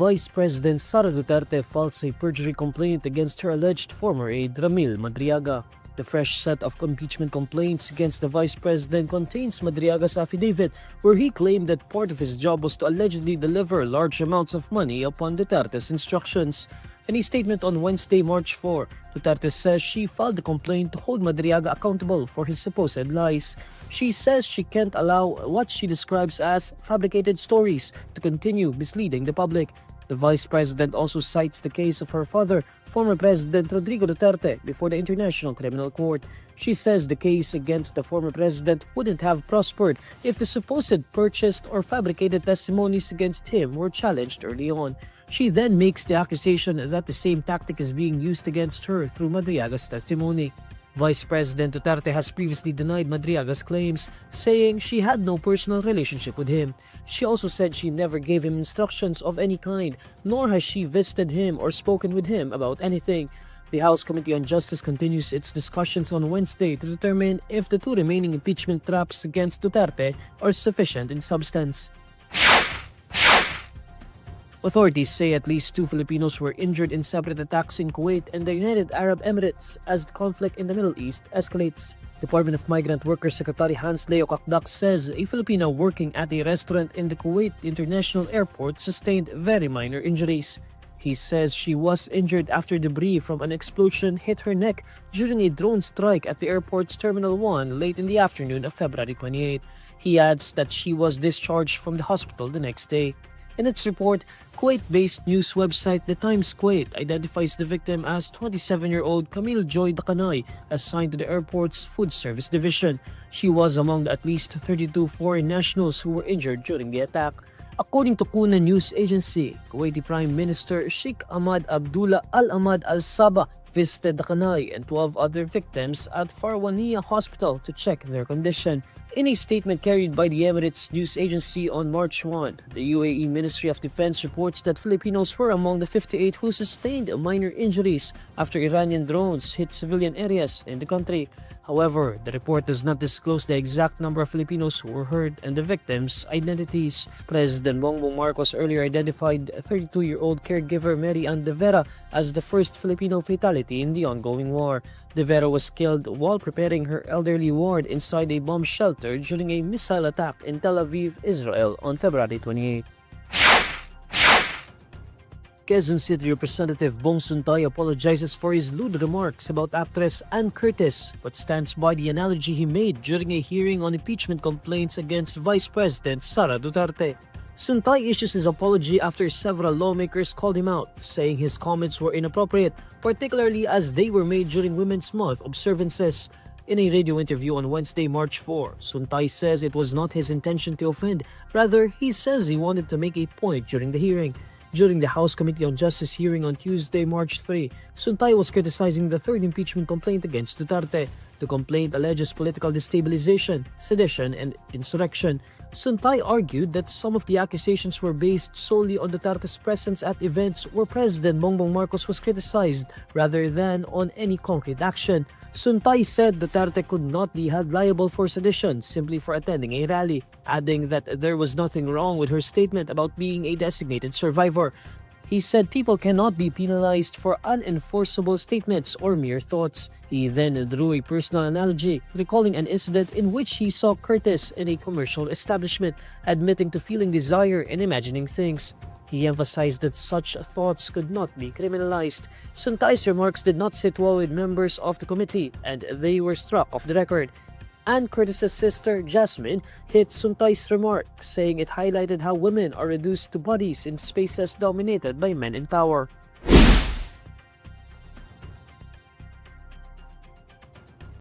Vice President Sara Duterte files a perjury complaint against her alleged former aide Ramil Madriaga. The fresh set of impeachment complaints against the Vice President contains Madriaga's affidavit, where he claimed that part of his job was to allegedly deliver large amounts of money upon Duterte's instructions. In a statement on Wednesday, March 4, Duterte says she filed the complaint to hold Madriaga accountable for his supposed lies. She says she can't allow what she describes as fabricated stories to continue misleading the public. The Vice President also cites the case of her father, former President Rodrigo Duterte, before the International Criminal Court. She says the case against the former president wouldn't have prospered if the supposed purchased or fabricated testimonies against him were challenged early on. She then makes the accusation that the same tactic is being used against her through Madriaga's testimony. Vice President Duterte has previously denied Madriaga's claims, saying she had no personal relationship with him. She also said she never gave him instructions of any kind, nor has she visited him or spoken with him about anything. The House Committee on Justice continues its discussions on Wednesday to determine if the two remaining impeachment traps against Duterte are sufficient in substance. Authorities say at least 2 Filipinos were injured in separate attacks in Kuwait and the United Arab Emirates as the conflict in the Middle East escalates. Department of Migrant Workers Secretary Hans Leo Kakdak says a Filipino working at a restaurant in the Kuwait International Airport sustained very minor injuries. He says she was injured after debris from an explosion hit her neck during a drone strike at the airport's Terminal 1 late in the afternoon of February 28. He adds that she was discharged from the hospital the next day. In its report, Kuwait-based news website The Times Kuwait identifies the victim as 27-year-old Camille Joy Dakanay, assigned to the airport's food service division. She was among the at least 32 foreign nationals who were injured during the attack. According to Kuna News Agency, Kuwaiti Prime Minister Sheikh Ahmad Abdullah Al-Ahmad Al-Sabah visited Dakanay and 12 other victims at Farwaniya Hospital to check their condition. In a statement carried by the Emirates News Agency on March 1, the UAE Ministry of Defense reports that Filipinos were among the 58 who sustained minor injuries after Iranian drones hit civilian areas in the country. However, the report does not disclose the exact number of Filipinos who were hurt and the victims' identities. President Bongbong Marcos earlier identified 32-year-old caregiver Mary Ann De Vera as the first Filipino fatality in the ongoing war. De Vera was killed while preparing her elderly ward inside a bomb shelter during a missile attack in Tel Aviv, Israel on February 28. Quezon City Representative Bong Suntay apologizes for his lewd remarks about actress Ann Curtis, but stands by the analogy he made during a hearing on impeachment complaints against Vice President Sara Duterte. Suntay issues his apology after several lawmakers called him out, saying his comments were inappropriate, particularly as they were made during Women's Month observances. In a radio interview on Wednesday, March 4, Suntay says it was not his intention to offend. Rather, he says he wanted to make a point during the hearing. During the House Committee on Justice hearing on Tuesday, March 3, Suntay was criticizing the third impeachment complaint against Duterte. The complaint alleges political destabilization, sedition, and insurrection. Suntay argued that some of the accusations were based solely on Duterte's presence at events where President Bongbong Marcos was criticized rather than on any concrete action. Suntay said Duterte could not be held liable for sedition simply for attending a rally, adding that there was nothing wrong with her statement about being a designated survivor. He said people cannot be penalized for unenforceable statements or mere thoughts. He then drew a personal analogy, recalling an incident in which he saw Curtis in a commercial establishment, admitting to feeling desire and imagining things. He emphasized that such thoughts could not be criminalized. Suntay's remarks did not sit well with members of the committee, and they were struck off the record. Ann Curtis's sister, Jasmine, hit Suntay's remark, saying it highlighted how women are reduced to bodies in spaces dominated by men in power.